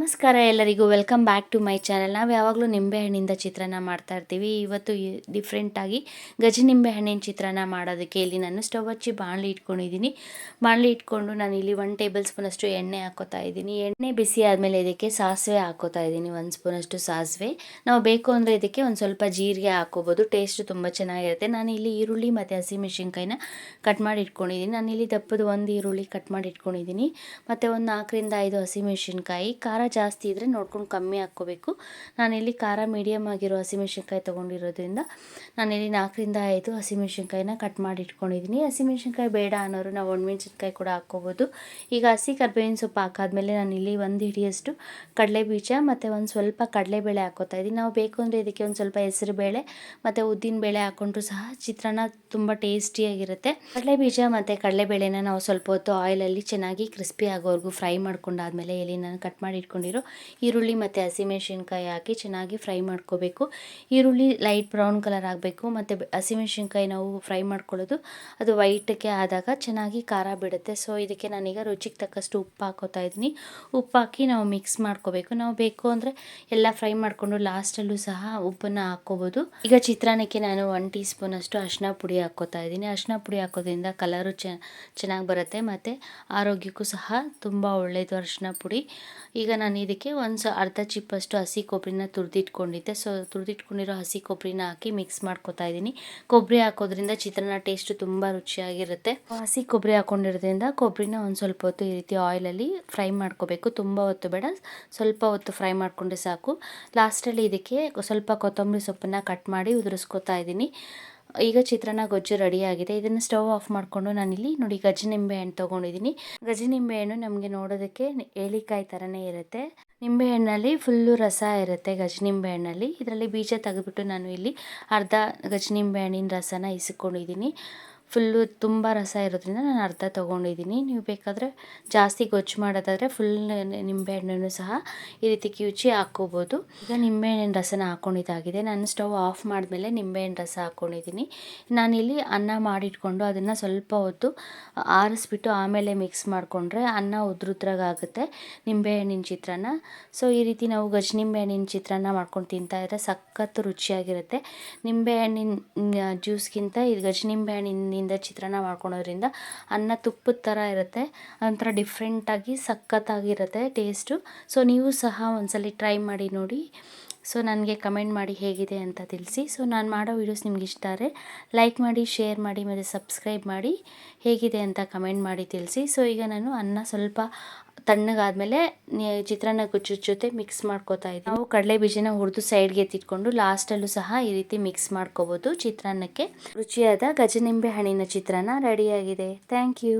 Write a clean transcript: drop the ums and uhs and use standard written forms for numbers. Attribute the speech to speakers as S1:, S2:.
S1: ನಮಸ್ಕಾರ ಎಲ್ಲರಿಗೂ, welcome back to my channel. ನಾವು ಯಾವಾಗಲೂ ನಿಂಬೆಹಣ್ಣಿಂದ ಚಿತ್ರಾನ್ನ ಮಾಡ್ತಾ ಇರ್ತೀವಿ. ಇವತ್ತು ಡಿಫ್ರೆಂಟಾಗಿ ಗಜ ನಿಂಬೆಹಣ್ಣಿನ ಚಿತ್ರಾನ್ನ ಮಾಡೋದಕ್ಕೆ ಇಲ್ಲಿ ನಾನು ಸ್ಟವ್ ಹಚ್ಚಿ ಬಾಣಲಿ ಇಟ್ಕೊಂಡಿದ್ದೀನಿ. ಬಾಣಲಿ ಇಟ್ಕೊಂಡು ನಾನು ಇಲ್ಲಿ 1 ಟೇಬಲ್ ಸ್ಪೂನಷ್ಟು ಎಣ್ಣೆ ಹಾಕೋತಾ ಇದ್ದೀನಿ. ಎಣ್ಣೆ ಬಿಸಿ ಆದಮೇಲೆ ಇದಕ್ಕೆ ಸಾಸಿವೆ ಹಾಕೋತಾ ಇದ್ದೀನಿ, 1 ಸ್ಪೂನಷ್ಟು ಸಾಸಿವೆ. ನಾವು ಬೇಕು ಅಂದರೆ ಇದಕ್ಕೆ ಒಂದು ಸ್ವಲ್ಪ ಜೀರಿಗೆ ಹಾಕೋಬೋದು, ಟೇಸ್ಟ್ ತುಂಬ ಚೆನ್ನಾಗಿರುತ್ತೆ. ನಾನು ಇಲ್ಲಿ ಈರುಳ್ಳಿ ಮತ್ತು ಹಸಿಮೆಣಸಿನ್ಕಾಯಿನ ಕಟ್ ಮಾಡಿ ಇಟ್ಕೊಂಡಿದ್ದೀನಿ. ನಾನಿಲ್ಲಿ ದಪ್ಪದ 1 ಈರುಳ್ಳಿ ಕಟ್ ಮಾಡಿ ಇಟ್ಕೊಂಡಿದ್ದೀನಿ ಮತ್ತು ಒಂದು 4 ರಿಂದ 5 ಹಸಿಮೆಣಸಿನ್ಕಾಯಿ. ಖಾರ ಜಾಸ್ತಿ ಇದ್ದರೆ ನೋಡ್ಕೊಂಡು ಕಮ್ಮಿ ಹಾಕ್ಕೋಬೇಕು. ನಾನಿಲ್ಲಿ ಖಾರ ಮೀಡಿಯಮ್ ಆಗಿರೋ ಹಸಿಮೆಣಸಿನ್ಕಾಯಿ ತೊಗೊಂಡಿರೋದ್ರಿಂದ ನಾನಿಲ್ಲಿ 4 ರಿಂದ 5 ಹಸಿಮೆಣಸಿನ್ಕಾಯಿನ ಕಟ್ ಮಾಡಿ ಇಟ್ಕೊಂಡಿದ್ದೀನಿ. ಹಸಿಮೆಣಸಿನ್ಕಾಯಿ ಬೇಡ ಅನ್ನೋರು ನಾವು ಒಣಮೆಣಸಿನ್ಕಾಯಿ ಕೂಡ ಹಾಕ್ಕೋಬೋದು. ಈಗ ಹಸಿ ಕರ್ಬೇವಿನ ಸೊಪ್ಪು ಹಾಕಾದ್ಮೇಲೆ ನಾನಿಲ್ಲಿ 1 ಹಿಡಿಯಷ್ಟು ಕಡಲೆಬೀಜ ಮತ್ತು ಒಂದು ಸ್ವಲ್ಪ ಕಡಲೆಬೇಳೆ ಹಾಕ್ಕೋತಾ ಇದ್ದೀನಿ. ನಾವು ಬೇಕು ಅಂದರೆ ಇದಕ್ಕೆ ಒಂದು ಸ್ವಲ್ಪ ಹೆಸರುಬೇಳೆ ಮತ್ತು ಉದ್ದಿನಬೇಳೆ ಹಾಕ್ಕೊಂಡ್ರು ಸಹ ಚಿತ್ರಾನ್ನ ತುಂಬ ಟೇಸ್ಟಿಯಾಗಿರುತ್ತೆ. ಕಡಲೆಬೀಜ ಮತ್ತು ಕಡಲೆಬೇಳೆನ ನಾವು ಸ್ವಲ್ಪ ಹೊತ್ತು ಆಯಿಲಲ್ಲಿ ಚೆನ್ನಾಗಿ ಕ್ರಿಸ್ಪಿ ಆಗೋವರೆಗೂ ಫ್ರೈ ಮಾಡ್ಕೊಂಡಾದ್ಮೇಲೆ ಇಲ್ಲಿ ನಾನು ಕಟ್ ಮಾಡಿ ಇಟ್ಕೊಂಡಿರೋ ಈರುಳ್ಳಿ ಮತ್ತು ಹಸಿಮೆಣಸಿನ್ಕಾಯಿ ಹಾಕಿ ಚೆನ್ನಾಗಿ ಫ್ರೈ ಮಾಡ್ಕೋಬೇಕು. ಈರುಳ್ಳಿ ಲೈಟ್ ಬ್ರೌನ್ ಕಲರ್ ಆಗಬೇಕು ಮತ್ತು ಹಸಿಮೆಣಸಿನ್ಕಾಯಿ ನಾವು ಫ್ರೈ ಮಾಡ್ಕೊಳ್ಳೋದು ಅದು ವೈಟಕ್ಕೆ ಆದಾಗ ಚೆನ್ನಾಗಿ ಖಾರ ಬಿಡುತ್ತೆ. ಸೊ ಇದಕ್ಕೆ ನಾನೀಗ ರುಚಿಗೆ ತಕ್ಕಷ್ಟು ಉಪ್ಪು ಹಾಕೋತಾ ಇದ್ದೀನಿ. ಉಪ್ಪು ಹಾಕಿ ನಾವು ಮಿಕ್ಸ್ ಮಾಡ್ಕೋಬೇಕು. ನಾವು ಬೇಕು ಅಂದರೆ ಎಲ್ಲ ಫ್ರೈ ಮಾಡಿಕೊಂಡು ಲಾಸ್ಟಲ್ಲೂ ಸಹ ಉಪ್ಪನ್ನು ಹಾಕ್ಕೋಬೋದು. ಈಗ ಚಿತ್ರಾನ್ನಕ್ಕೆ ನಾನು 1 ಟೀ ಸ್ಪೂನಷ್ಟು ಅರಿಶಿನ ಪುಡಿ ಹಾಕ್ಕೋತಾ ಇದ್ದೀನಿ. ಅರಿಶಿನ ಪುಡಿ ಹಾಕೋದ್ರಿಂದ ಕಲರು ಚೆನ್ನಾಗಿ ಬರುತ್ತೆ ಮತ್ತು ಆರೋಗ್ಯಕ್ಕೂ ಸಹ ತುಂಬ ಒಳ್ಳೆಯದು ಅರಿಶಿನ ಪುಡಿ. ಈಗ ನಾನು ಇದಕ್ಕೆ ಅರ್ಧ ಚಿಪ್ಪಷ್ಟು ಹಸಿ ಕೊಬ್ಬರಿನ ತುರಿದಿಟ್ಕೊಂಡಿದ್ದೆ. ಸೊ ತುರಿದಿಟ್ಕೊಂಡಿರೋ ಹಸಿ ಕೊಬ್ಬರಿನ ಹಾಕಿ ಮಿಕ್ಸ್ ಮಾಡ್ಕೊತಾ ಇದ್ದೀನಿ. ಕೊಬ್ಬರಿ ಹಾಕೋದ್ರಿಂದ ಚಿತ್ರಾನ್ನ ಟೇಸ್ಟ್ ತುಂಬ ರುಚಿಯಾಗಿರುತ್ತೆ. ಹಸಿ ಕೊಬ್ಬರಿ ಹಾಕೊಂಡಿರೋದ್ರಿಂದ ಕೊಬ್ಬರಿನ ಒಂದು ಸ್ವಲ್ಪ ಹೊತ್ತು ಈ ರೀತಿ ಆಯಿಲಲ್ಲಿ ಫ್ರೈ ಮಾಡ್ಕೋಬೇಕು. ತುಂಬ ಹೊತ್ತು ಬೇಡ, ಸ್ವಲ್ಪ ಹೊತ್ತು ಫ್ರೈ ಮಾಡಿಕೊಂಡ್ರೆ ಸಾಕು. ಲಾಸ್ಟಲ್ಲಿ ಇದಕ್ಕೆ ಸ್ವಲ್ಪ ಕೊತ್ತಂಬರಿ ಸೊಪ್ಪನ್ನು ಕಟ್ ಮಾಡಿ ಉದುರಿಸ್ಕೊತಾ ಇದ್ದೀನಿ. ಈಗ ಚಿತ್ರಾನ್ನ ಗೊಜ್ಜು ರೆಡಿಯಾಗಿದೆ. ಇದನ್ನು ಸ್ಟವ್ ಆಫ್ ಮಾಡಿಕೊಂಡು ನಾನಿಲ್ಲಿ ನೋಡಿ ಗಜ ನಿಂಬೆಹಣ್ಣು ತೊಗೊಂಡಿದ್ದೀನಿ. ಗಜ ನಿಂಬೆಹಣ್ಣು ನಮಗೆ ನೋಡೋದಕ್ಕೆ ಏಲಿಕಾಯಿ ಥರನೇ ಇರುತ್ತೆ. ನಿಂಬೆಹಣ್ಣಲ್ಲಿ ಫುಲ್ಲು ರಸ ಇರುತ್ತೆ ಗಜ ನಿಂಬೆಹಣ್ಣಲ್ಲಿ. ಇದರಲ್ಲಿ ಬೀಜ ತೆಗೆದುಬಿಟ್ಟು ನಾನು ಇಲ್ಲಿ ಅರ್ಧ ಗಜ ನಿಂಬೆಹಣ್ಣಿನ ರಸನ ಇಸ್ಕೊಂಡಿದ್ದೀನಿ. ಫುಲ್ಲು ತುಂಬ ರಸ ಇರೋದ್ರಿಂದ ನಾನು ಅರ್ಧ ತೊಗೊಂಡಿದ್ದೀನಿ. ನೀವು ಬೇಕಾದರೆ ಜಾಸ್ತಿ ಗೊಜ್ಜು ಮಾಡೋದಾದರೆ ಫುಲ್ ನಿಂಬೆಹಣ್ಣನ್ನು ಸಹ ಈ ರೀತಿ ಕಿವುಚಿ ಹಾಕ್ಕೋಬೋದು. ಈಗ ನಿಂಬೆಹಣ್ಣಿನ ರಸನ ಹಾಕ್ಕೊಂಡಿದ್ದಾಗಿದೆ. ನಾನು ಸ್ಟವ್ ಆಫ್ ಮಾಡಿದ್ಮೇಲೆ ನಿಂಬೆಹಣ್ಣು ರಸ ಹಾಕ್ಕೊಂಡಿದ್ದೀನಿ. ನಾನಿಲ್ಲಿ ಅನ್ನ ಮಾಡಿಟ್ಕೊಂಡು ಅದನ್ನು ಸ್ವಲ್ಪ ಹೊತ್ತು ಆರಿಸ್ಬಿಟ್ಟು ಆಮೇಲೆ ಮಿಕ್ಸ್ ಮಾಡಿಕೊಂಡ್ರೆ ಅನ್ನ ಉದ್ರುದ್ರಾಗುತ್ತೆ ನಿಂಬೆಹಣ್ಣಿನ ಚಿತ್ರಾನ್ನ. ಸೊ ಈ ರೀತಿ ನಾವು ಗಜ ನಿಂಬೆಹಣ್ಣಿನ ಚಿತ್ರಾನ್ನ ಮಾಡ್ಕೊಂಡು ತಿಂತಾಯಿದ್ರೆ ಸಖತ್ತು ರುಚಿಯಾಗಿರುತ್ತೆ. ನಿಂಬೆಹಣ್ಣಿನ ಜ್ಯೂಸ್ಗಿಂತ ಇದು ಗಜ ನಿಂಬೆಹಣ್ಣಿನಿಂದ ಚಿತ್ರಾನ್ನ ಮಾಡ್ಕೊಳೋದ್ರಿಂದ ಅನ್ನ ತುಪ್ಪದ ಥರ ಇರುತ್ತೆ, ಒಂಥರ ಡಿಫ್ರೆಂಟಾಗಿ ಸಖತ್ತಾಗಿರುತ್ತೆ ಟೇಸ್ಟು. ಸೊ ನೀವು ಸಹ ಒಂದ್ಸಲ ಟ್ರೈ ಮಾಡಿ ನೋಡಿ. ಸೊ ನನಗೆ ಕಮೆಂಟ್ ಮಾಡಿ ಹೇಗಿದೆ ಅಂತ ತಿಳಿಸಿ. ಸೊ ನಾನು ಮಾಡೋ ವೀಡಿಯೋಸ್ ನಿಮ್ಗೆ ಇಷ್ಟ ಆದರೆ ಲೈಕ್ ಮಾಡಿ, ಶೇರ್ ಮಾಡಿ ಮತ್ತು ಸಬ್ಸ್ಕ್ರೈಬ್ ಮಾಡಿ. ಹೇಗಿದೆ ಅಂತ ಕಮೆಂಟ್ ಮಾಡಿ ತಿಳಿಸಿ. ಸೊ ಈಗ ನಾನು ಅನ್ನ ಸ್ವಲ್ಪ ತಣ್ಣಗಾದ್ಮೇಲೆ ಚಿತ್ರಾನ್ನ ಗೊಜ್ಜು ಜೊತೆ ಮಿಕ್ಸ್ ಮಾಡ್ಕೋತಾ ಇದ್ದೀನಿ. ನಾವು ಕಡಲೆ ಬೀಜನ ಹುರಿದು ಸೈಡ್ಗೆ ಎತ್ತಿಟ್ಕೊಂಡು ಲಾಸ್ಟಲ್ಲೂ ಸಹ ಈ ರೀತಿ ಮಿಕ್ಸ್ ಮಾಡ್ಕೋಬೋದು. ಚಿತ್ರಾನ್ನಕ್ಕೆ ರುಚಿಯಾದ ಗಜ ನಿಂಬೆ ಹಣ್ಣಿನ ಚಿತ್ರಾನ್ನ ರೆಡಿಯಾಗಿದೆ. Thank you.